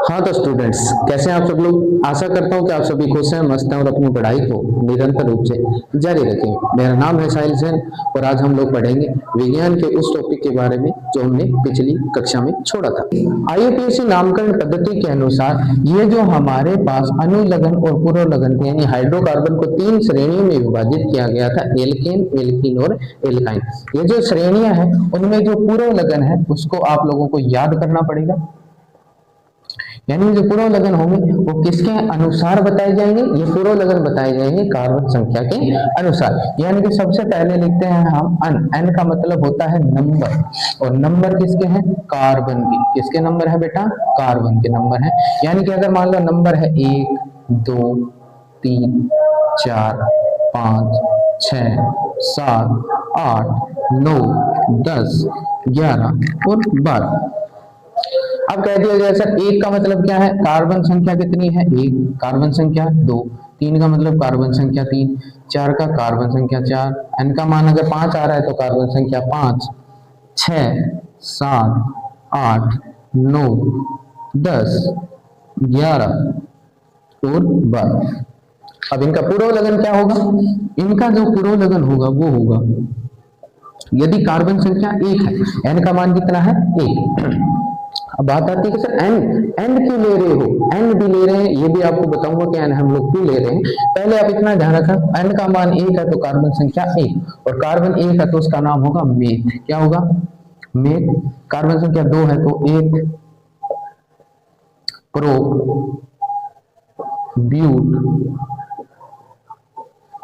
हाँ तो स्टूडेंट्स, कैसे हैं आप सब लोग। आशा करता हूँ कि आप सभी खुश हैं, मस्त हैं और अपनी पढ़ाई को निरंतर रूप से जारी रखें। मेरा नाम है साहिल सेन और आज हम लोग पढ़ेंगे विज्ञान के उस टॉपिक के बारे में जो हमने पिछली कक्षा में छोड़ा था। आईयूपीएसी नामकरण पद्धति के अनुसार ये जो हमारे पास अनुलग्न और पुरोलग्न यानी हाइड्रोकार्बन को 3 श्रेणियों में विभाजित किया गया था, एल्केन, एल्कीन और एल्काइन। ये जो श्रेणियां हैं उनमें जो पुरोलग्न है उसको आप लोगों को याद करना पड़ेगा। यानी जो पुरोलग्न होंगे वो किसके अनुसार बताए जाएंगे, ये पुरोलग्न बताए जाएंगे कार्बन संख्या के अनुसार। यानी कि सबसे पहले लिखते हैं हम अन, एन का मतलब होता है नंबर, और नंबर किसके हैं, कार्बन के। किसके नंबर है बेटा, कार्बन के नंबर है। यानी कि अगर मान लो नंबर है 1 2 3 4 5 6 7 8 9 10 11 और 12। अब कह दिया जाए सर एक का मतलब क्या है, कार्बन संख्या कितनी है, एक, कार्बन संख्या 2, 3 का मतलब कार्बन संख्या 3, 4 का कार्बन संख्या 4, एन का मान अगर 5 आ रहा है तो कार्बन संख्या 5, 6 7 8 9 10 11 और 12। अब इनका पुरोलग्न क्या होगा, इनका जो पुरोलग्न होगा वो होगा यदि कार्बन संख्या 1 है, एन का मान कितना है 1। अब बात आती है कि सर एन क्यों ले रहे हो, एन भी ले रहे हैं, ये भी आपको बताऊंगा कि एन हम लोग क्यों ले रहे हैं। पहले आप इतना ध्यान रखना, एन का मान 1 है तो कार्बन संख्या 1, और कार्बन 1 है तो उसका नाम होगा मेथ। क्या होगा, मेथ। कार्बन संख्या 2 है तो eth, prop, but,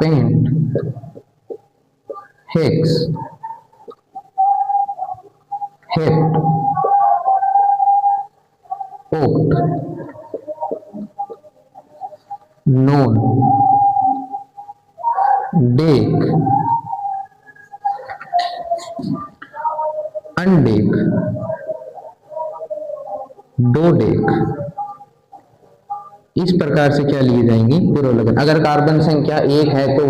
pent, hex, hept, oct, non, dec, undec, dodec. इस प्रकार से क्या लिए जाएंगे, पुरोलग्न। अगर कार्बन संख्या 1 है तो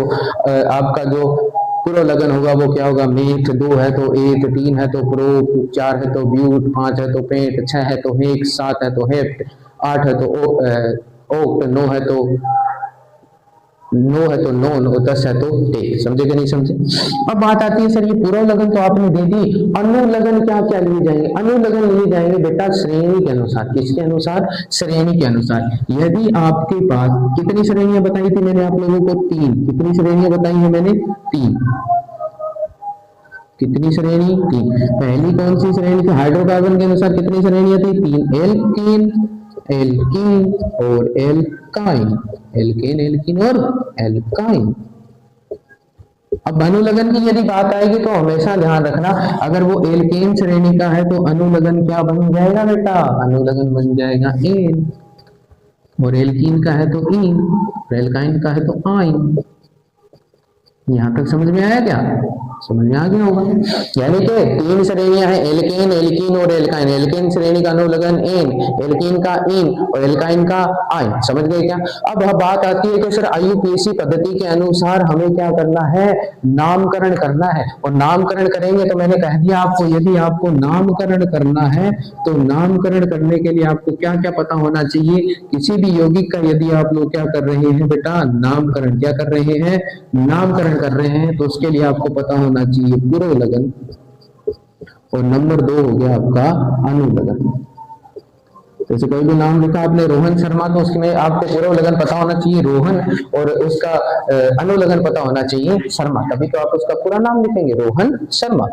आपका जो पुरोलग्न होगा वो क्या होगा, मेथ। 2 है तो एथ, 3 है तो प्रोप, 4 है तो ब्यूट, 5 है तो पेंट, 6 है तो हेक्स, 7 है तो हेप्ट, 8 है तो ओक्ट, 9 है तो नोन और 10 है तो टेक। समझे कि नहीं समझे। अब बात आती है सर ये पुरोलग्न तो आपने दे दी, अनुलग्न क्या क्या लिए जाएंगे, अनुलग्न लिए जाएंगे बेटा श्रेणी के अनुसार। किसके अनुसार, श्रेणी के अनुसार। यदि आपके पास कितनी श्रेणियां बताई थी मैंने आप लोगों को, 3। कितनी श्रेणियां बताई है मैंने, 3। कितनी श्रेणी, 3। पहली कौन सी श्रेणी थी, हाइड्रोकार्बन के अनुसार कितनी श्रेणियां थी, 3, एल्कीन, एल्कीन और एल्काइन, एल्केन, एल्कीन और एल्काइन। अब अनुलग्न की यदि बात आएगी तो हमेशा ध्यान रखना, अगर वो एल्केन श्रेणी का है तो अनुलग्न क्या बन जाएगा बेटा, अनुलग्न बन जाएगा एन, और एल्कीन का है तो इन, और एल्काइन का है तो आइन। यहां तक समझ में आया क्या, समझ में आ गया होगा। यानी कि 3 श्रेणियां हैं, एल्केन, एल्कीन और एल्काइन। एल्केन श्रेणी का अनुलग्न एन, एल्कीन का इन और एल्काइन का आइन। समझ गए क्या। अब बात आती है कि सर आईयूपीएसी पद्धति के अनुसार हमें क्या करना है, नामकरण करना है। और नामकरण करेंगे तो मैंने कह दिया आपको, यदि आपको नामकरण करना है तो नामकरण करने के लिए आपको क्या क्या पता होना चाहिए। किसी भी यौगिक का यदि आप लोग क्या कर रहे हैं बेटा, नामकरण क्या कर रहे हैं, नामकरण कर रहे हैं, तो उसके लिए आपको पता होना चाहिए पुरोलग्न, और नंबर 2 हो गया आपका अनुलग्न। जैसे कोई भी नाम लिखा आपने रोहन शर्मा, तो उसमें आपको पुरोलग्न पता होना चाहिए रोहन, और उसका अनुलग्न पता होना चाहिए शर्मा, तभी तो आप उसका पूरा नाम लिखेंगे रोहन शर्मा।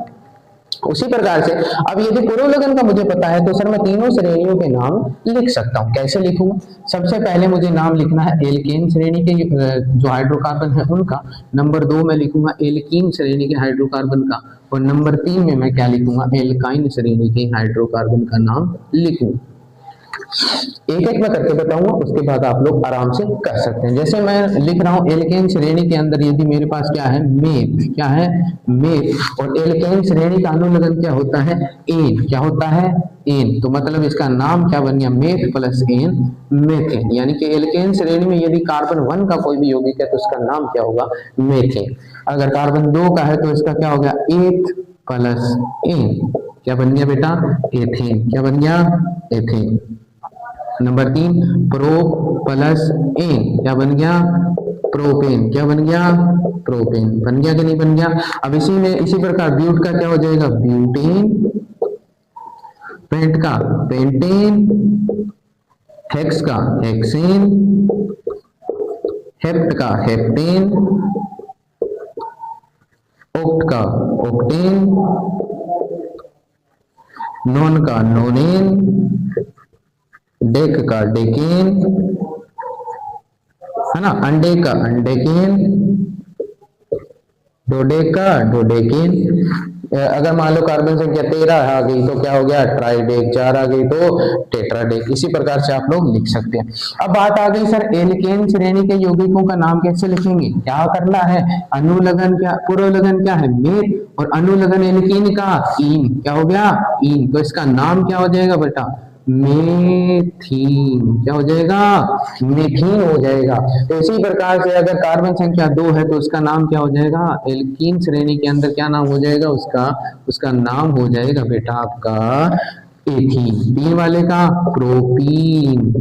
उसी प्रकार से अब यदि पुरोलग्न का मुझे पता है तो सर मैं तीनों श्रेणियों के नाम लिख सकता हूं। कैसे लिखूंगा, सबसे पहले मुझे नाम लिखना है एल्केन श्रेणी के जो हाइड्रोकार्बन है उनका, नंबर 2 में लिखूंगा एल्कीन श्रेणी के हाइड्रोकार्बन का, और नंबर 3 में मैं क्या लिखूंगा, एल्काइन श्रेणी के हाइड्रोकार्बन का नाम लिखूंगा। एक एक मैं करके बताऊंगा, उसके बाद आप लोग आराम से कर सकते हैं। जैसे मैं लिख रहा हूं एल्केन श्रेणी के अंदर यदि मेरे पास क्या है, मेथ, क्या है, मेथ, और एल्केन श्रेणी का अनुलग्न क्या होता है, एन, क्या होता है, एन। तो मतलब इसका नाम क्या बन गया, मेथ प्लस एन, मेथेन। यानी कि एल्केन श्रेणी में यदि कार्बन 1 का कोई भी यौगिक है तो इसका नाम क्या होगा, मेथेन। अगर कार्बन 2 का है तो इसका क्या हो गया, एथ प्लस एन, क्या बन गया बेटा, एथेन। क्या बन गया, ethane. Number 3 prop plus ane क्या बन गया, प्रोपेन। क्या बन गया, प्रोपेन। बन गया कि नहीं बन गया। अब इसी में इसी प्रकार ब्यूट का क्या हो जाएगा, ब्यूटेन। पेंट का पेंटेन। हेक्स का हेक्सेन। हेप्ट का हेप्टेन। ओक्ट का ओक्टेन। नॉन का नोनेन। डेक का डेकेन, है ना, अंडे का अंडेकेन। डोडेक का डोडेकेन। अगर मान लो कार्बन संख्या 13 आ गई तो क्या हो गया, ट्राइडेक। 4 आ गई तो टेट्राडेक। इसी प्रकार से आप लोग लिख सकते हैं। अब बात आ गई सर एल्केन श्रेणी के यौगिकों का नाम कैसे लिखेंगे। क्या करना है, अनुलग्न क्या पूर्वलग्न क्या है, मेथ, और अनुलग्न एल्कीन का ईन। क्या हो गया, ईन। तो इसका नाम क्या हो जाएगा बेटा, मेथीन। क्या हो जाएगा, मेथीन हो जाएगा। तो इसी प्रकार से अगर कार्बन संख्या 2 है तो उसका नाम क्या हो जाएगा, एल्कीन श्रेणी के अंदर क्या नाम हो जाएगा उसका नाम हो जाएगा बेटा आपका एथीन। 3 वाले का प्रोपीन,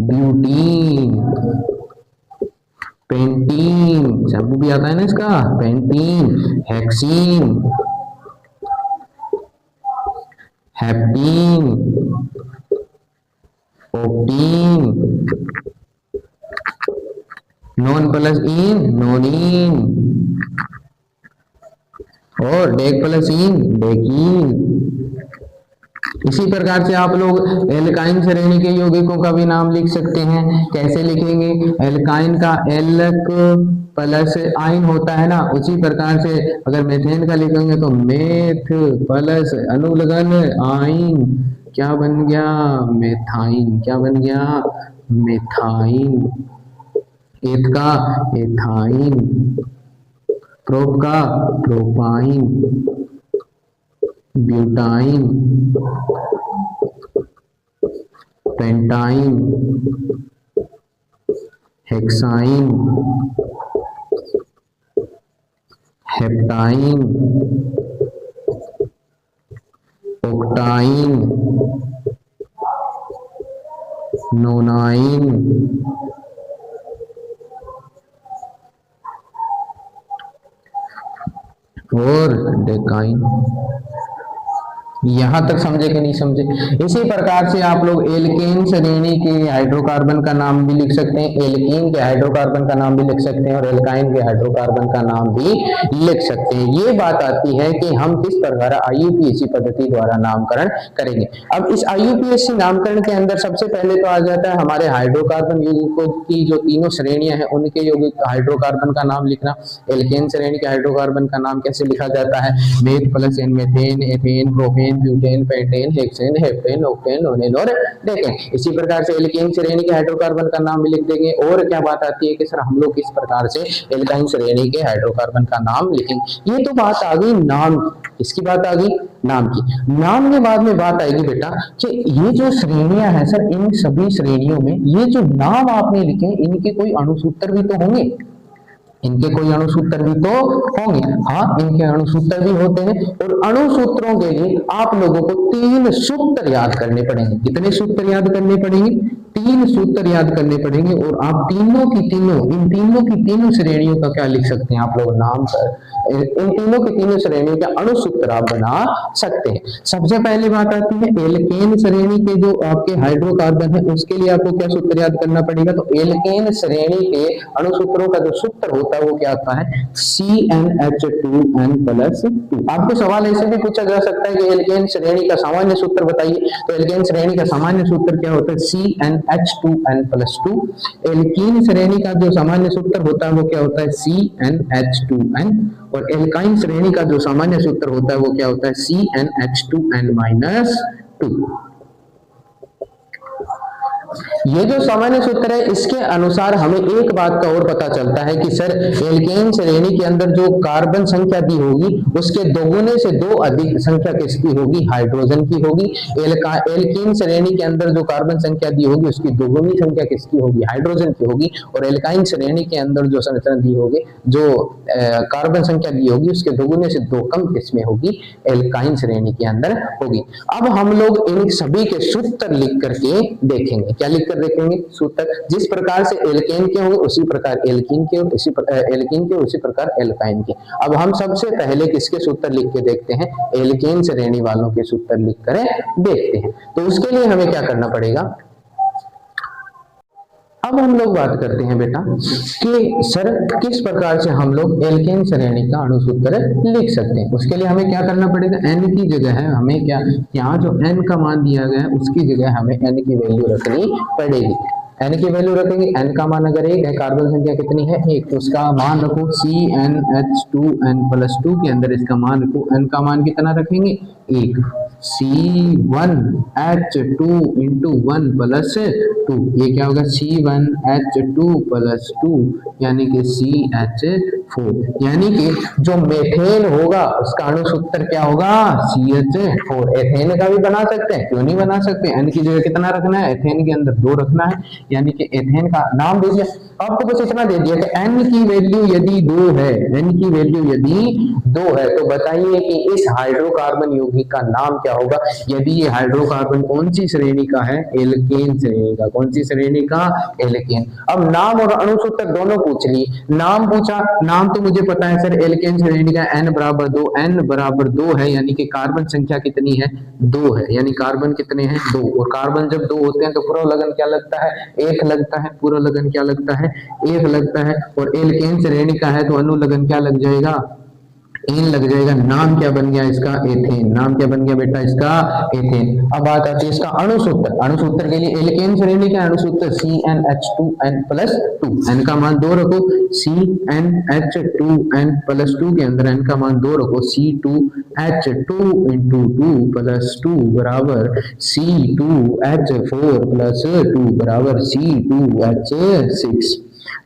ब्यूटीन, पेंटीन, शब्द भी आता है ना इसका, पेंटीन, हेक्सीन, हेप्टीन, ओक्टीन, नॉन प्लस इन नोनीन, और डेक प्लस इन डेकीन। इसी प्रकार से आप लोग एल्काइन श्रेणी के यौगिकों का भी नाम लिख सकते हैं। कैसे लिखेंगे, एल्काइन का एल्क प्लस आइन होता है ना, उसी प्रकार से अगर मेथेन का लिखेंगे तो मेथ प्लस अनुलग्न आइन क्या बन गया, मेथाइन। क्या बन गया, मेथाइन। एथ का एथाइन, प्रोप का propyne, butyne, pentyne, hexyne, heptyne, ओक्टाइन, नोनाइन, और डेकाइन। यहां तक समझे कि नहीं समझे। इसी प्रकार से आप लोग एल्केन श्रेणी के हाइड्रोकार्बन का नाम भी लिख सकते हैं, एल्कीन के हाइड्रोकार्बन का नाम भी लिख सकते हैं, और एल्काइन के हाइड्रोकार्बन का नाम भी लिख सकते हैं। ये बात आती है कि हम किस प्रकार आईयूपीएसी पद्धति द्वारा नामकरण करेंगे। अब इस आईयूपीएसी नामकरण के अंदर सबसे पहले तो आ जाता है हमारे हाइड्रोकार्बन यौगिकों की जो तीनों श्रेणियां हैं उनके यौगिक हाइड्रोकार्बन का नाम लिखना। एल्केन श्रेणी के हाइड्रोकार्बन का नाम कैसे लिखा जाता है, meth plus ane methane, ethane, propane, butane, pentane, hexane, heptane, octane, nonane और डेकेन। इसी प्रकार से एल्केन श्रेणी के हाइड्रोकार्बन का नाम भी लिख देंगे। और क्या बात आती है कि सर हम लोग किस प्रकार से एल्काइन श्रेणी के हाइड्रोकार्बन का नाम लिखेंगे। ये तो बात आ गई नाम, इसकी बात आ गई नाम की। नाम के बाद में बात आएगी बेटा कि ये जो श्रेणियां हैं सर, इन सभी श्रेणियों में ये जो नाम आपने लिखे इनके कोई अणुसूत्र भी तो होंगे, इनके कोई अणुसूत्र भी तो होंगे। हाँ, इनके अणुसूत्र भी होते हैं, और अणुसूत्रों के लिए आप लोगों को 3 सूत्र याद करने पड़ेंगे। कितने सूत्र याद करने पड़ेंगे, 3 सूत्र याद करने पड़ेंगे। और आप तीनों की तीनों श्रेणियों का क्या लिख सकते हैं आप लोग नाम, इन तीनों की तीनों श्रेणियों के अणुसूत्र आप बना सकते हैं। सबसे पहली बात आती है एल्केन श्रेणी के जो आपके हाइड्रोकार्बन है उसके लिए आपको क्या सूत्र याद करना पड़ेगा। तो एल्केन श्रेणी के अणुसूत्रों का जो सूत्र होता है वो क्या आता है, CnH2n+2। आपको सवाल ऐसे भी पूछा जा सकता है कि एल्केन श्रेणी का सामान्य सूत्र बताइए। तो एल्केन श्रेणी का सामान्य सूत्र क्या होता है, CnH2n+2। एल्कीन श्रेणी का जो सामान्य सूत्र होता है वो क्या होता है, CnH2n। और एल्काइन श्रेणी का जो सामान्य सूत्र होता है वो क्या होता है, CnH2n-2। ये जो सामान्य सूत्र है इसके अनुसार हमें एक बात का और पता चलता है कि सर एल्केन श्रेणी के अंदर जो कार्बन संख्या दी होगी उसके दोगुने से दो अधिक संख्या किसकी होगी, हाइड्रोजन की होगी। एल्कीन श्रेणी के अंदर जो कार्बन संख्या दी होगी उसकी दोगुनी संख्या किसकी होगी, हाइड्रोजन की होगी। और एल्काइन श्रेणी के अंदर जो संरचना दी होगी, जो कार्बन संख्या दी होगी उसके दोगुने से दो कम किसमें होगी, एल्काइन श्रेणी के अंदर होगी। अब हम लोग इन सभी के सूत्र लिख करके देखेंगे। क्या लिख कर देखेंगे, सूत्र। जिस प्रकार से एल्केन के होंगे उसी प्रकार एल्कीन के, उसी प्रकार एल्काइन के। अब हम सबसे पहले किसके सूत्र लिख के देखते हैं, एल्केन श्रेणी वालों के सूत्र लिख कर देखते हैं। तो उसके लिए हमें क्या करना पड़ेगा, अब हम लोग बात करते हैं बेटा कि सर किस प्रकार से हम लोग एल्केन श्रेणी का अणुसूत्र लिख सकते हैं। उसके लिए हमें क्या करना पड़ेगा, n की जगह है हमें क्या, यहाँ जो n का मान दिया गया है उसकी जगह हमें n की वैल्यू रखनी पड़ेगी। n की वैल्यू रखेंगे, n का मान अगर 1 है, कार्बन संख्या कितनी है 1, तो उसका मान रखो CnH2n+2 के अंदर इसका मान रखो, n का मान कितना रखेंगे 1, C1H2 into 1 plus 2, ये क्या होगा C1H2 plus 2 यानी कि CH4, यानी कि जो मेथेन होगा उसका अणुसूत्र क्या होगा CH4। एथेन का भी बना सकते हैं, क्यों नहीं बना सकते, n की जगह कितना रखना है, एथेन के अंदर 2 रखना है, यानी कि एथेन का नाम दे दिया। आपको बस इतना दे दिया कि n की वैल्यू यदि 2 है, n की वैल्यू यदि 2 है तो बताइए कि इस हाइड्रोकार्बन यौगिक का नाम क्या होगा। यदि ये हाइड्रोकार्बन कौन सी श्रेणी का है, एल्केन श्रेणी का। कौन सी श्रेणी का, एल्केन। अब नाम और अणुसूत्र दोनों पूछ लिए। नाम पूछा, नाम तो मुझे पता है सर एल्केन श्रेणी का n बराबर 2, n बराबर 2 है, यानी कि कार्बन संख्या कितनी है 2 है, यानी कार्बन कितने हैं 2, और कार्बन जब 2 होते हैं तो पूरा लगन क्या लगता है 1 लगता है, पूरा लगन क्या लगता है 1 लगता है। और एल्केन श्रेणी का है तो अनुलगन क्या लग जाएगा, एन लग जाएगा। नाम क्या बन गया इसका, एथेन। नाम क्या बन गया बेटा इसका, एथेन। अब बात आती है इसका अणुसूत्र। अणुसूत्र के लिए एल्केन श्रेणी का अणुसूत्र CnH2n+2, n का मान 2 रखो, CnH2n+2 के अंदर n का मान 2 रखो, C2H2 into 2 plus 2 बराबर C2H4+2 बराबर C2H6।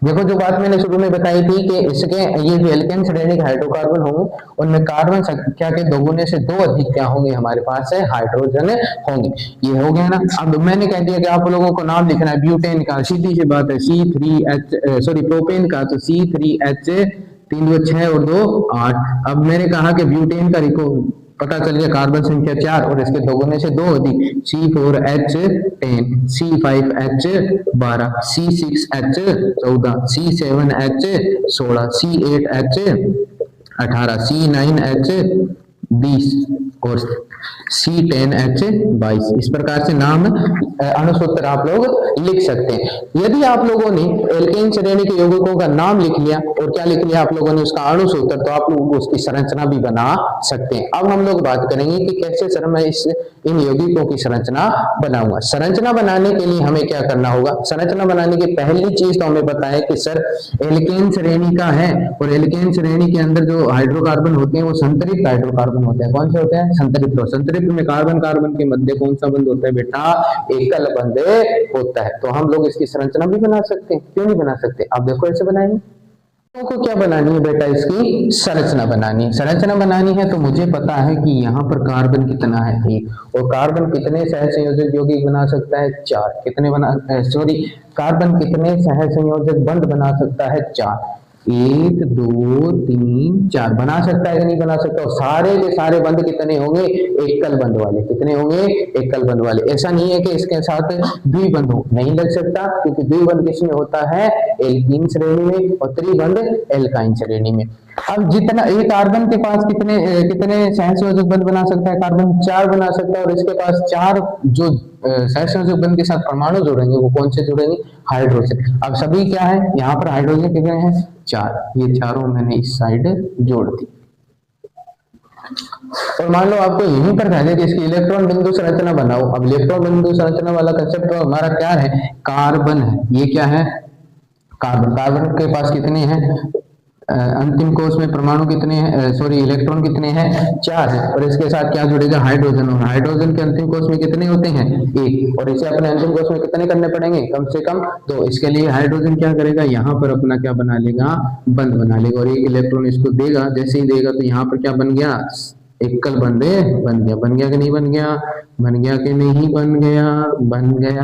देखो जो बात मैंने शुरू में बताई थी कि इसके ये जो एल्केन श्रेणी के हाइड्रोकार्बन होंगे उनमें कार्बन संख्या के दोगुने से 2 अधिक क्या होंगे हमारे पास है, हाइड्रोजन होंगे। ये हो गया ना। अब मैंने कह दिया कि आप लोगों को नाम लिखना है ब्यूटेन का, सीधी सी बात है प्रोपेन का तो C3H 3 2 6 और 2 8। अब मैंने कहा कि ब्यूटेन का लिखो, पता चल गया कार्बन संख्या 4 और इसके दोगुने से 2 अधिक, C4H 10, C5H 12, C6H 14, C7H 16, C8H 18, C9H 20 और C10H 22। इस प्रकार से नाम अणुसूत्र आप लोग लिख सकते हैं। यदि आप लोगों ने एल्केन श्रेणी के यौगिकों का नाम लिख लिया और क्या लिख लिया आप लोगों ने उसका अणुसूत्र, तो आप लोग उसकी संरचना भी बना सकते हैं। अब हम लोग बात करेंगे कि कैसे सर मैं इन यौगिकों की संरचना बनाऊंगा। संरचना बनाने के लिए हमें क्या करना होगा, संरचना बनाने की पहली चीज तो हमें पता है कि सर एल्केन श्रेणी का है और एल्केन श्रेणी के अंदर जो हाइड्रोकार्बन होते हैं वो संतृप्त हाइड्रोकार्बन होते हैं। कौन से होते हैं, संतृप्त। संतृप्त में कार्बन कार्बन के मध्य कौन सा बंध होता है बेटा, एकल बंध होता है। तो हम लोग इसकी संरचना भी बना सकते हैं, क्यों नहीं बना सकते। आप देखो ऐसे बनाएंगे, को क्या बनानी है बेटा, इसकी संरचना बनानी है। संरचना बनानी है तो मुझे पता है कि यहाँ पर कार्बन कितना है 1, और कार्बन कितने सहसंयोजक यौगिक बना सकता है 4। कितने कार्बन कितने सहसंयोजक बंध बना सकता है 4, 1 2 3 4 बना सकता है कि नहीं बना सकता। और सारे के सारे बंध कितने होंगे, एकल बंध वाले। कितने होंगे, एकल बंध वाले। ऐसा नहीं है कि इसके साथ द्विबंध हो, नहीं लग सकता, क्योंकि द्विबंध किसमें होता है, एल्कीन श्रेणी में, और त्रिबंध एल्काइन श्रेणी में। अब जितना ये कार्बन के पास कितने सहसंयोजक बंध बना सकता है, कार्बन 4 बना सकता है, और इसके पास 4 जो सहसंयोजक बंध के साथ परमाणु जुड़ेंगे वो कौन से जुड़ेंगे, हाइड्रोजन। अब सभी क्या है, यहाँ पर हाइड्रोजन कितने हैं 4, ये चारों मैंने इस साइड जोड़ दी। और मान लो आपको यहीं पर कहने कि इसकी इलेक्ट्रॉन बिंदु संरचना बनाओ। अब इलेक्ट्रॉन बिंदु संरचना वाला कंसेप्ट हमारा क्या है, कार्बन है। ये क्या है, कार्बन। कार्बन के पास कितने हैं अंतिम कोश में परमाणु कितने हैं, सॉरी इलेक्ट्रॉन कितने हैं, 4 है, और इसके साथ क्या जुड़ेगा, हाइड्रोजन, और हाइड्रोजन के अंतिम कोश में कितने होते हैं, 1, और इसे अपने अंतिम कोश में कितने करने पड़ेंगे, कम से कम 2। इसके लिए हाइड्रोजन क्या करेगा, यहाँ पर अपना क्या बना लेगा, बंध बना लेगा, और एक इलेक्ट्रॉन इसको देगा, जैसे ही देगा तो यहाँ पर क्या बन गया, एकल बंध बन गया, बन गया कि नहीं बन गया, बन गया कि नहीं बन गया, बन गया,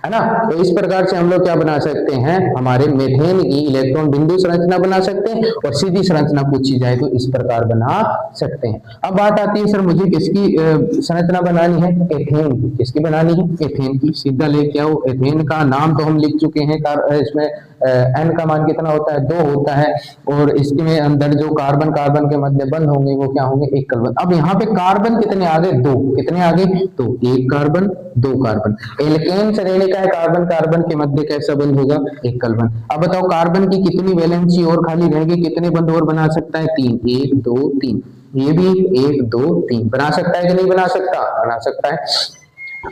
है ना। तो इस प्रकार से हम लोग क्या बना सकते हैं, हमारे मीथेन की इलेक्ट्रॉन बिंदु संरचना बना सकते हैं, और सीधी संरचना पूछी जाए तो इस प्रकार बना सकते हैं। अब बात आती है सर मुझे किसकी संरचना बनानी है, एथेन की। किसकी बनानी है, एथेन की। सीधा लेके आओ, एथेन का नाम तो हम लिख चुके हैं, इसमें एन का मान कितना होता है, 2 होता है, और इसके अंदर जो कार्बन कार्बन के मध्य बंध होंगे वो क्या होंगे, एकल बंध। अब यहाँ पे कार्बन कितने आ गए, 2, कितने आ गए, तो 1 कार्बन 2 कार्बन। एल्केन श्रेणी का है, कार्बन कार्बन के मध्य कैसा बंध होगा, एकल बंध। अब बताओ कार्बन की कितनी वैलेंसी और खाली रहेगी, कितने बंध और बना सकता है, 3, 1 2 3, ये भी 1 2 3 बना सकता है कि नहीं बना सकता, बना सकता है।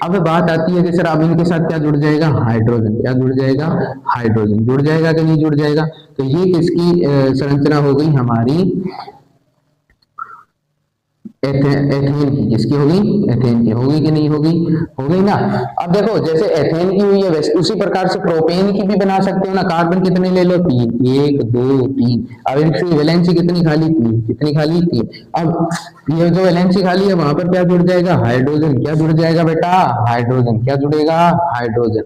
अब बात आती है कि सर अब इनके साथ क्या जुड़ जाएगा, हाइड्रोजन। क्या जुड़ जाएगा, हाइड्रोजन जुड़ जाएगा कि नहीं जुड़ जाएगा। तो ये किसकी संरचना हो गई, हमारी एथेन की। किसकी होगी, एथेन की। होगी कि नहीं होगी, हो गई ना। अब देखो जैसे एथेन की हुई है वैसे उसी प्रकार से प्रोपेन की भी बना सकते हो ना। कार्बन कितने ले लो, 3, 1 2 3। अब इनकी वैलेंसी कितनी खाली, 3, कितनी खाली, 3। अब ये जो वैलेंसी खाली है वहां पर क्या जुड़ जाएगा, हाइड्रोजन। क्या जुड़ जाएगा बेटा, हाइड्रोजन। क्या जुड़ेगा, हाइड्रोजन।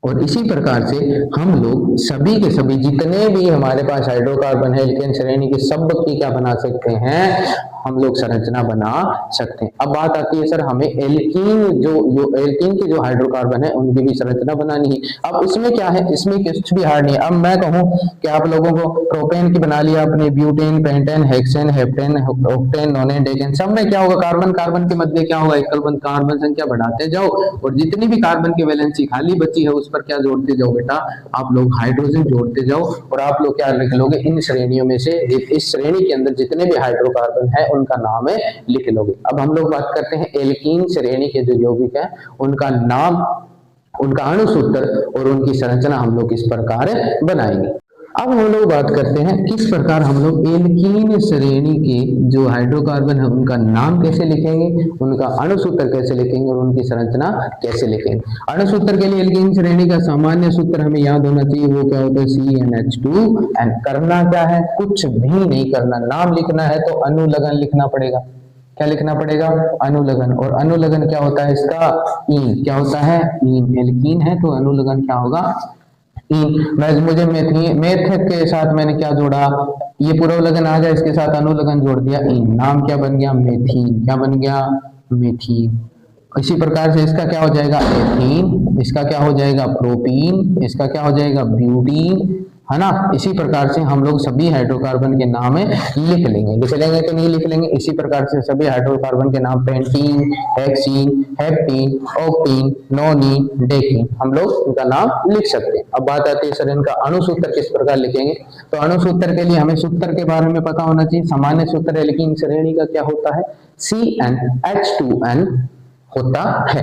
और इसी प्रकार से हम लोग सभी के सभी जितने भी हमारे पास हाइड्रोकार्बन है एल्केन श्रेणी के, सब की क्या बना सकते हैं, हम लोग संरचना बना सकते हैं। अब बात आती है सर हमें एल्कीन जो एल्कीन के जो हाइड्रोकार्बन है उनकी भी संरचना बनानी है। अब इसमें क्या है, इसमें कुछ भी हार्ड नहीं है। अब मैं कहूं कि आप लोगों को प्रोपेन की बना लिया आपने, butane, pentane, hexane, heptane, octane, नोनेन, decane, सब में क्या होगा, कार्बन कार्बन के मध्य क्या होगा, एकल बंध। कार्बन संख्या बढ़ाते जाओ और जितनी भी कार्बन की वैलेंसी खाली बची है उस पर क्या जोड़ते जाओ बेटा, आप लोग हाइड्रोजन जोड़ते जाओ। और आप लोग क्या लिख लोगे, इन श्रेणियों में से इस श्रेणी के अंदर जितने भी हाइड्रोकार्बन है उनका नाम है लिख लोगे। अब हम लोग बात करते हैं एल्कीन श्रेणी के जो यौगिक है उनका नाम, उनका अणुसूत्र और उनकी संरचना हम लोग इस प्रकार बनाएंगे। अब हम लोग बात करते हैं किस प्रकार हम लोग एल्कीन श्रेणी के जो हाइड्रोकार्बन है उनका नाम कैसे लिखेंगे, उनका अणुसूत्र कैसे लिखेंगे और उनकी संरचना कैसे लिखेंगे। अणुसूत्र के लिए एल्कीन श्रेणी का सामान्य सूत्र हमें याद होना चाहिए, वो क्या होता है, CnH2n। करना क्या है, कुछ भी नहीं करना, नाम लिखना है तो अनुलग्न लिखना पड़ेगा। क्या लिखना पड़ेगा, अनुलग्न। और अनुलग्न क्या होता है इसका, ईन। क्या होता है, ईन। एल्कीन है तो अनुलग्न क्या होगा, मुझे मेथ के साथ मैंने क्या जोड़ा, ये पूर्वलग्न आ जाए इसके साथ अनुलग्न जोड़ दिया, इन। नाम क्या बन गया, मेथीन। क्या बन गया, मेथीन। इसी प्रकार से इसका क्या हो जाएगा, एथीन। इसका क्या हो जाएगा, प्रोपीन। इसका क्या हो जाएगा, ब्यूटीन, है ना। इसी प्रकार से हम लोग सभी हाइड्रोकार्बन के नाम लिख लेंगे। लिख लेंगे तो नहीं लिख लेंगे। इसी प्रकार से सभी हाइड्रोकार्बन के नाम पेंटीन, हेक्सीन, हेप्टीन, ऑक्टीन, नोनीन, डेकीन, हम लोग इनका नाम लिख सकते हैं। अब बात आती है सर इनका अणुसूत्र किस प्रकार लिखेंगे। तो अणुसूत्र के लिए हमें सूत्र के बारे में पता होना चाहिए। सामान्य सूत्र एल्कीन श्रेणी का क्या होता है, CnH2n होता है।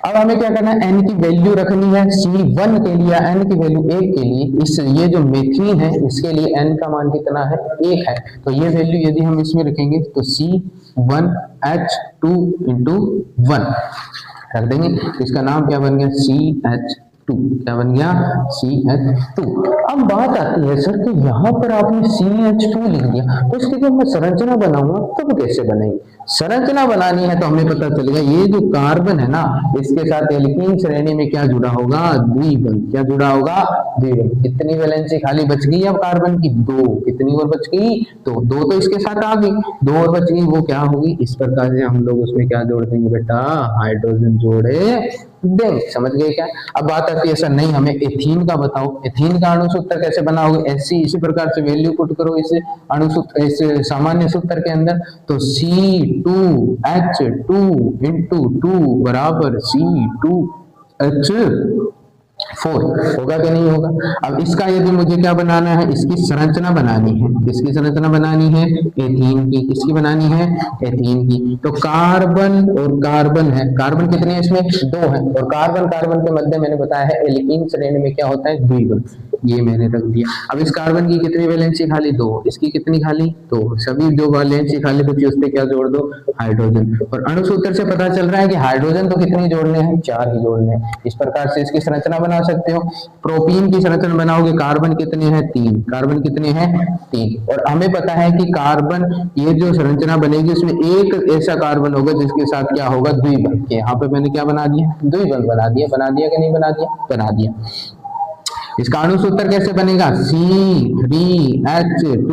अब हमें क्या करना है, n की वैल्यू रखनी है C1 के लिए, n की वैल्यू 1 के लिए। इस ये जो मेथीन है इसके लिए n का मान कितना है, 1 है। तो ये वैल्यू यदि हम इसमें रखेंगे तो C1H2 × 1 रख देंगे। इसका नाम क्या बन गया, CH2। क्या बन गया, CH2। अब बात आती है सर कि यहाँ पर आपने CH2 लिख दिया, तो इसकी जब मैं संरचना बनाऊंगा तब कैसे बनेगी। संरचना बनानी है तो हमें पता चलेगा ये जो कार्बन है ना इसके साथ एल्कीन श्रेणी में क्या जुड़ा होगा, द्विबंध। क्या जुड़ा होगा, द्विबंध। कितनी वैलेंसी खाली बच गई अब कार्बन की, 2। कितनी और बच गई, तो 2 तो इसके साथ आ गई, 2 और बच गई, वो क्या होगी, इस प्रकार से हम लोग उसमें क्या जोड़ देंगे बेटा, हाइड्रोजन जोड़े देंगे। समझ गए क्या। अब बात आती है सर नहीं हमें एथीन का बताओ, एथीन का अणुसूत्र कैसे बनाओगे, इसी प्रकार से वैल्यू पुट करो इस अणुसूत्र, इस सामान्य सूत्र के अंदर। तो C2H2 × 2 बराबर C2H4 होगा कि नहीं होगा। अब इसका यदि मुझे क्या बनाना है, इसकी संरचना बनानी है। किसकी संरचना बनानी है, एथीन की। किसकी बनानी है, एथीन की। तो कार्बन और कार्बन है, कार्बन कितने हैं इसमें, 2 है। और कार्बन कार्बन के मध्य मैंने बताया है एल्कीन श्रेणी में क्या होता है, द्विबंध। ये मैंने रख दिया। अब इस कार्बन की कितनी वैलेंसी खाली? 2। इसकी कितनी खाली? 2। सभी जो वैलेंसी खाली बची उस पे क्या जोड़ दो? हाइड्रोजन। और अणु सूत्र से पता चल रहा है कि हाइड्रोजन तो कितने जोड़ने हैं? 4 ही जोड़ने हैं। इस प्रकार से इसकी संरचना बना सकते हो। प्रोपीन की संरचना बनाओगे, कार्बन कितने हैं? 3। कार्बन कितने हैं? 3। और हमें पता है कि कार्बन, ये जो संरचना बनेगी उसमें एक ऐसा कार्बन होगा जिसके साथ क्या होगा? द्विबंध। यहाँ पे मैंने क्या बना दिया? द्विबंध बना दिया। बना दिया कि नहीं बना दिया? बना दिया। इसका अणु सूत्र कैसे बनेगा? C3H2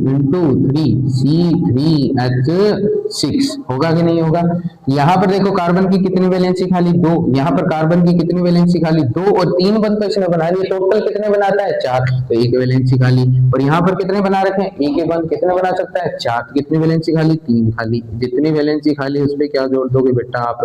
इंटू 3 C3H6 होगा कि नहीं होगा? यहाँ पर देखो कार्बन की कितनी वैलेंसी खाली? 2। यहाँ पर कार्बन की कितनी वैलेंसी खाली? 2 और 3 बंद तो इसने बना दिए। टोटल कितने बनाता है? 4। तो एक वैलेंसी खाली। और यहाँ पर कितने बना रखे हैं? एक ही बंद कितने बना सकता है? 4। कितनी वैलेंसी खाली? 3 खाली। जितनी वैलेंसी खाली उस पर क्या जोड़ दोगे बेटा? आप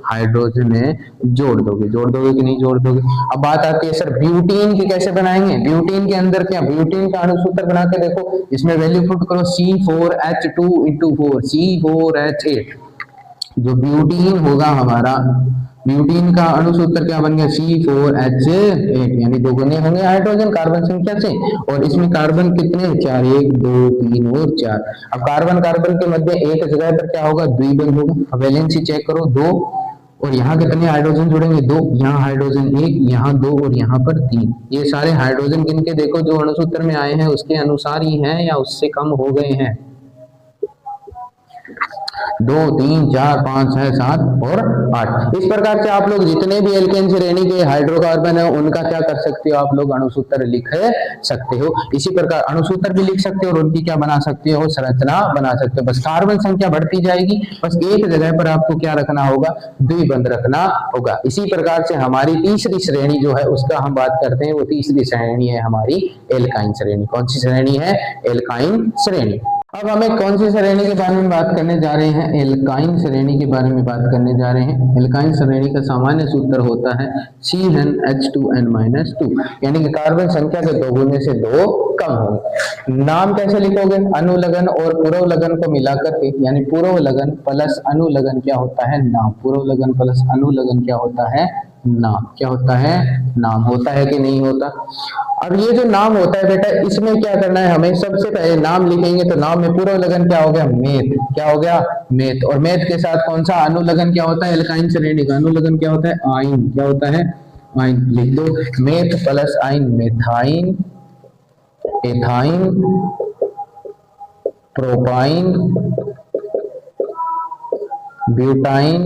हाइड्रोजन जोड़ दोगे। जोड़ दोगे कि नहीं जोड़ दोगे? अब बात आती है सर ब्यूटीन की कैसे बनाएंगे? ब्यूटीन के अंदर क्या? ब्यूटीन का अणु सूत्र बना के देखो। इसमें वैल्यू पुट करो C4H2 इंटू 4 C4H8। जो ब्यूटीन होगा हमारा, ब्यूटीन का अणु सूत्र क्या बन गया? C4H8, यानी दोगुने होंगे हाइड्रोजन कार्बन संख्या से। और इसमें कार्बन कितने? 4। 1 2 3 और 4। अब कार्बन कार्बन के मध्य एक जगह पर क्या होगा? द्विबंध होगा। अब वैलेंसी चेक करो, 2। और यहाँ कितने हाइड्रोजन जुड़ेंगे? 2। यहाँ हाइड्रोजन 1, यहाँ 2 और यहाँ पर 3। ये सारे हाइड्रोजन गिन के देखो जो अणुसूत्र में आए हैं उसके अनुसार ही हैं या उससे कम हो गए हैं? 2 3 4 5 6 7 और 8। इस प्रकार से आप लोग जितने भी एल्केन श्रेणी के हाइड्रोकार्बन है उनका क्या कर सकते हो? आप लोग अणुसूत्र लिख सकते हो। इसी प्रकार अणुसूत्र भी लिख सकते हो और उनकी क्या बना सकते हो? संरचना बना सकते हो। बस कार्बन संख्या बढ़ती जाएगी, बस एक जगह पर आपको क्या रखना होगा? द्विबंध रखना होगा। इसी प्रकार से हमारी तीसरी श्रेणी जो है उसका हम बात करते हैं। वो तीसरी श्रेणी है हमारी एल्काइन श्रेणी। कौन सी श्रेणी है? एल्काइन श्रेणी। अब हमें कौन सी श्रेणी के बारे में बात करने जा रहे हैं? एल्काइन श्रेणी के बारे में बात करने जा रहे हैं। एल्काइन श्रेणी का सामान्य सूत्र होता है CnH2n-2, यानी कि कार्बन संख्या के दोगुने से 2 कम होंगे। नाम कैसे लिखोगे? अनुलग्न और पूर्वलग्न को मिलाकर के, यानी पूर्वलग्न प्लस अनुलग्न क्या होता है? नाम। पूर्वलग्न प्लस अनुलग्न क्या होता है? नाम। क्या होता है? नाम। होता है कि नहीं होता? अब ये जो नाम होता है बेटा, इसमें क्या करना है हमें? सबसे पहले नाम लिखेंगे तो नाम में पूर्वलग्न क्या हो गया? मेथ। क्या हो गया? मेथ। और मेथ के साथ कौन सा अनुलग्न क्या होता है? एल्काइन श्रेणी का अनुलग्न क्या होता है? आइन। क्या होता है? आइन। लिख दो, meth plus yne, methyne, ethyne, propyne, butyne,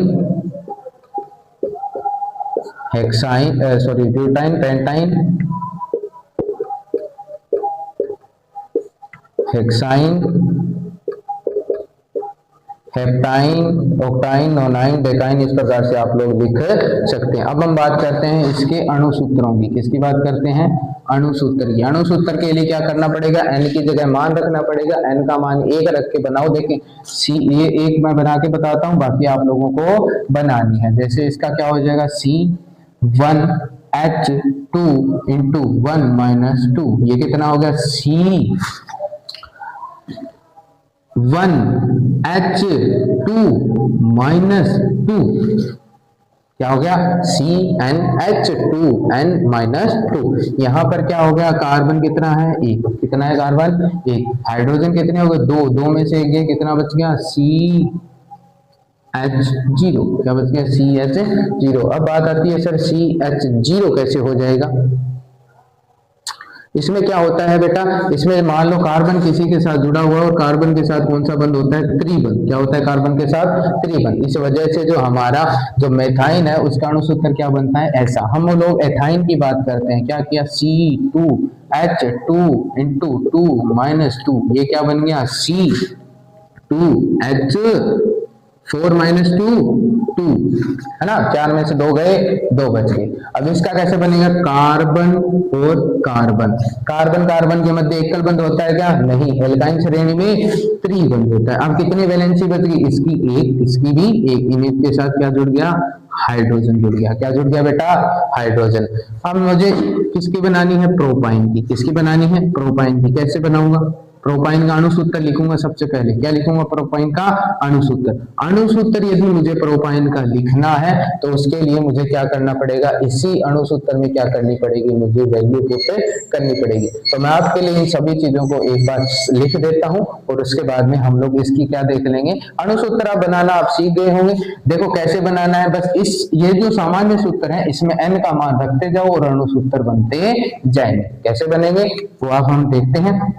hexyne, butyne, pentyne, hexyne, heptyne, octyne, nonyne, decyne. इस प्रकार से आप लोग लिख सकते हैं। अब हम बात करते हैं इसके अणुसूत्रों की। किसकी बात करते हैं? अणुसूत्र की। अणुसूत्र के लिए क्या करना पड़ेगा? n की जगह मान रखना पड़ेगा। n का मान 1 रख के बनाओ। देखिए ये एक मैं बना के बताता हूँ, बाकी आप लोगों को बनानी है। जैसे इसका क्या हो जाएगा? C1H2 into 1 minus 2। ये कितना हो गया? C1H2 minus 2। क्या हो गया? CnH2n minus 2। यहाँ पर क्या हो गया? कार्बन कितना है? 1। कितना है कार्बन? 1। हाइड्रोजन कितने हो गए? 2। 2 में से 1 कितना बच गया? CH0। क्या बच गया? CH0। अब बात आती है सर CH0 कैसे हो जाएगा? इसमें क्या होता है बेटा? इसमें मान लो कार्बन किसी के साथ जुड़ा हुआ है और कार्बन के साथ कौन सा बंध होता है? त्रिबंध। क्या होता है कार्बन के साथ? त्रिबंध। इस वजह से जो हमारा जो मेथाइन है उसका अणुसूत्र क्या बनता है? ऐसा। हम लोग एथाइन की बात करते हैं। क्या किया? C2H2 into 2 minus 2। ये क्या बन गया? C2H4 माइनस 2 2, है ना? 4 में से 2 गए, 2 बच गए। अब इसका कैसे बनेगा? कार्बन और कार्बन। कार्बन कार्बन के मध्य एकल बंध होता है क्या? नहीं। एल्काइन श्रेणी में त्रिबंध होता है। अब कितनी वैलेंसी बच गई? इसकी 1, इसकी भी 1। इन के साथ क्या जुड़ गया? हाइड्रोजन जुड़ गया। क्या जुड़ गया बेटा? हाइड्रोजन। अब मुझे किसकी बनानी है? प्रोपाइन की। किसकी बनानी है? प्रोपाइन की। कैसे बनाऊंगा? प्रोपाइन का अणुसूत्र लिखूंगा। सबसे पहले क्या लिखूंगा? प्रोपाइन का अणुसूत्र। अणुसूत्र यदि मुझे प्रोपाइन का लिखना है तो उसके लिए मुझे क्या करना पड़ेगा? इसी अणुसूत्र में क्या करनी पड़ेगी? मुझे वैल्यू पुट करनी पड़ेगी। तो मैं आपके लिए इन सभी चीजों को एक बार लिख देता हूं और उसके बाद में हम लोग इसकी क्या देख लेंगे? अणुसूत्र आप बनाना आप सीख गए होंगे। देखो कैसे बनाना है, बस ये जो सामान्य सूत्र है इसमें n का मान रखते जाओ और अणुसूत्र बनते जाएंगे। कैसे बनेंगे वो आप हम देखते हैं।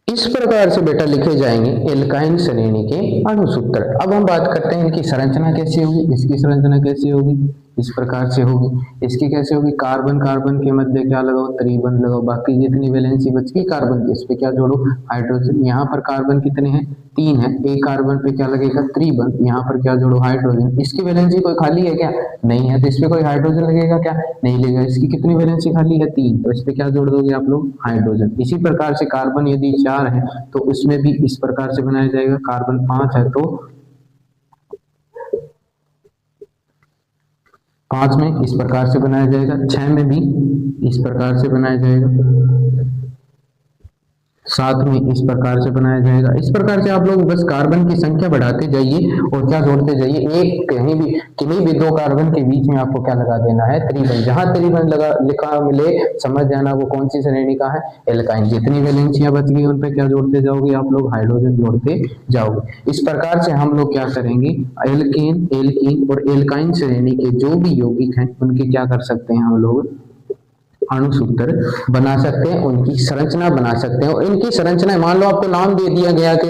इस प्रकार से बेटा लिखे जाएंगे एल्काइन श्रेणी के अणुसूत्र। अब हम बात करते हैं इनकी संरचना कैसे होगी। इसकी संरचना कैसे होगी? इस प्रकार से होगी। इसकी कैसे होगी? कार्बन कार्बन के मध्य क्या लगाओ? त्रिबंध लगाओ। बाकी जितनी वैलेंसी बच गई कार्बन की, इस पे क्या जोड़ो? हाइड्रोजन। यहाँ पर कार्बन कितने हैं? 3 है। एक कार्बन पे क्या लगेगा? त्रिबंध। यहाँ पर क्या जोड़ो? हाइड्रोजन। इसकी वैलेंसी कोई खाली है क्या? नहीं है, तो इस पे कोई हाइड्रोजन लगेगा क्या? नहीं लगेगा। इसकी कितनी वैलेंसी खाली है? 3, तो इस पे क्या जोड़ दोगे आप लोग? हाइड्रोजन। इसी प्रकार से कार्बन यदि 4 है तो उसमें भी इस प्रकार से बनाया जाएगा। कार्बन 5 है तो 5 में इस प्रकार से बनाया जाएगा। 6 में भी इस प्रकार से बनाया जाएगा। 7 में इस प्रकार से बनाया जाएगा। इस प्रकार से आप लोग बस कार्बन की संख्या बढ़ाते जाइए और क्या जोड़ते जाइए। एक कहीं भी किन्हीं भी 2 कार्बन के बीच में आपको क्या लगा देना है? त्रिबंध। जहां त्रिबंध लगा लिखा मिले समझ जाना वो कौन सी श्रेणी का है? एल्काइन। जितनी वैलेंसियां बच गई उन पे क्या जोड़ते जाओगे आप लोग? हाइड्रोजन जोड़ते जाओगे। इस प्रकार से हम लोग क्या करेंगे? एल्केन, एल्कीन और एल्काइन श्रेणी के जो भी यौगिक हैं उनके क्या कर सकते हैं हम लोग? अणुसूत्र बना सकते हैं, उनकी संरचना बना सकते हैं। और इनकी संरचना मान लो आपको नाम दे दिया गया कि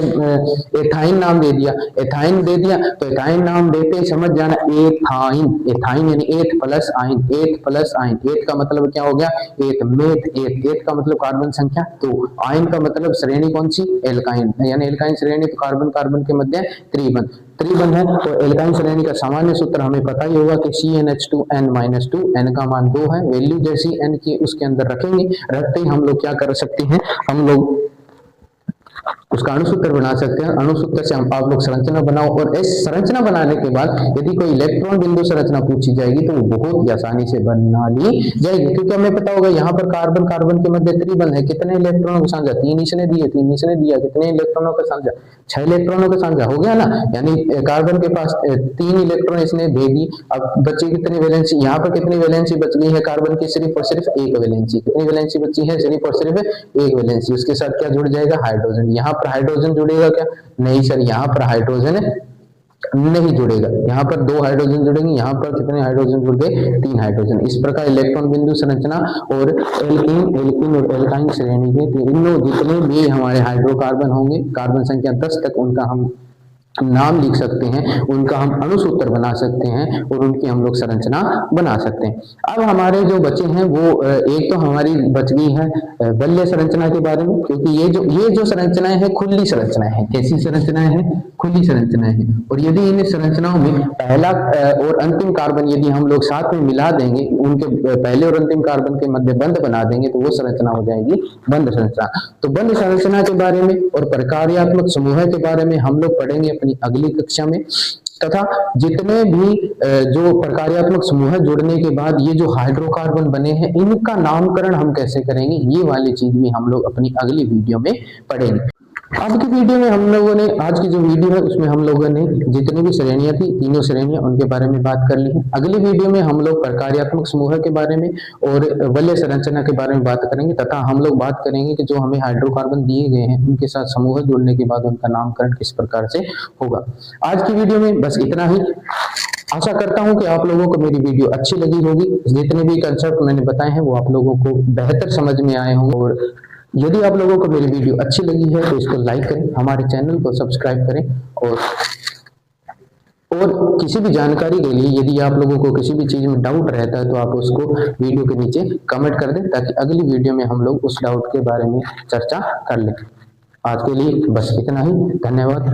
एथाइन नाम दे दिया, एथाइन दे दिया तो एथाइन नाम देते ही समझ जाना एथाइन। एथाइन यानी एथ प्लस आइन। एथ प्लस आइन। एथ का मतलब क्या हो गया? एथ मेथ। एथ एथ का मतलब कार्बन संख्या। तो आइन का मतलब श्रेणी कौन सी? एल्काइन। यानी एल्काइन श्रेणी तो कार्बन कार्बन के मध्य त्रिबंध। त्रिबंध है तो एल्काइन श्रेणी का सामान्य सूत्र हमें पता ही होगा कि CnH2n-2। n का मान 2 है। वैल्यू जैसी n की उसके अंदर रखेंगे। रखते ही हम लोग क्या कर सकते हैं? हम लोग उसका अणुसूत्र बना सकते हैं। अणुसूत्र से हम आप लोग संरचना बनाओ और इस संरचना बनाने के बाद यदि कोई इलेक्ट्रॉन बिंदु संरचना पूछी जाएगी तो वो बहुत ही आसानी से बना ली जाएगी, क्योंकि हमें पता होगा यहाँ पर कार्बन कार्बन के मध्य त्रिबंध है। कितने इलेक्ट्रॉनों का साझा? 3 इसने दिए, 3 इसने दिया। कितने इलेक्ट्रॉनों का साझा? 6 इलेक्ट्रॉनों का साझा हो गया ना। यानी कार्बन के पास 3 इलेक्ट्रॉन इसने दे दी। अब बची कितनी वैलेंसी? यहाँ पर कितनी वैलेंसी बच गई है कार्बन की? सिर्फ और सिर्फ 1 वैलेंसी। कितनी वैलेंसी बची है? सिर्फ और सिर्फ 1 वैलेंसी। उसके साथ क्या जुड़ जाएगा? हाइड्रोजन। यहाँ पर हाइड्रोजन जुड़ेगा क्या? नहीं सर, यहाँ पर हाइड्रोजन नहीं जुड़ेगा। यहाँ पर 2 हाइड्रोजन जुड़ेंगे। यहाँ पर कितने हाइड्रोजन जुड़ गए? 3 हाइड्रोजन। इस प्रकार इलेक्ट्रॉन बिंदु संरचना और एल्कीन, एल्कीन और एल्काइन श्रेणी के तीनों जितने भी हमारे हाइड्रोकार्बन होंगे, कार्बन संख्या 10 तक, उनका हम नाम लिख सकते हैं, उनका हम अणुसूत्र बना सकते हैं और उनकी हम लोग संरचना बना सकते हैं। अब हमारे जो बचे हैं वो एक तो हमारी बच गई है बल्य संरचना के बारे में, क्योंकि ये जो संरचनाएं हैं खुली संरचनाएं हैं। कैसी संरचनाएं हैं? खुली संरचनाएं हैं। और यदि इन संरचनाओं में पहला और अंतिम कार्बन यदि हम लोग साथ में मिला देंगे, उनके पहले और अंतिम कार्बन के मध्य बंध बना देंगे तो वो संरचना हो जाएगी बंध संरचना। तो बंध संरचना के बारे में और प्रकार्यात्मक समूह के बारे में हम लोग पढ़ेंगे अपनी अगली कक्षा में। तथा जितने भी जो प्रकार्यात्मक समूह जुड़ने के बाद ये जो हाइड्रोकार्बन बने हैं इनका नामकरण हम कैसे करेंगे, ये वाली चीज भी हम लोग अपनी अगली वीडियो में पढ़ेंगे। आज की वीडियो में हम लोगों ने, आज की जो वीडियो है उसमें हम लोगों ने जितनी भी श्रेणियां थी, तीनों श्रेणियां, उनके बारे में बात कर ली है। अगली वीडियो में हम लोग प्रकार्यात्मक समूह के बारे में और वलय संरचना के बारे में बात करेंगे तथा हम लोग बात करेंगे कि जो हमें हाइड्रोकार्बन दिए गए हैं उनके साथ समूह जुड़ने के बाद उनका नामकरण किस प्रकार से होगा। आज की वीडियो में बस इतना ही। आशा करता हूं कि आप लोगों को मेरी वीडियो अच्छी लगी होगी। जितने भी कंसेप्ट मैंने बताए हैं वो आप लोगों को बेहतर समझ में आए होंगे। और यदि आप लोगों को मेरी वीडियो अच्छी लगी है तो इसको लाइक करें, हमारे चैनल को सब्सक्राइब करें और किसी भी जानकारी के लिए यदि आप लोगों को किसी भी चीज में डाउट रहता है तो आप उसको वीडियो के नीचे कमेंट कर दें, ताकि अगली वीडियो में हम लोग उस डाउट के बारे में चर्चा कर लें। आज के लिए बस इतना ही। धन्यवाद।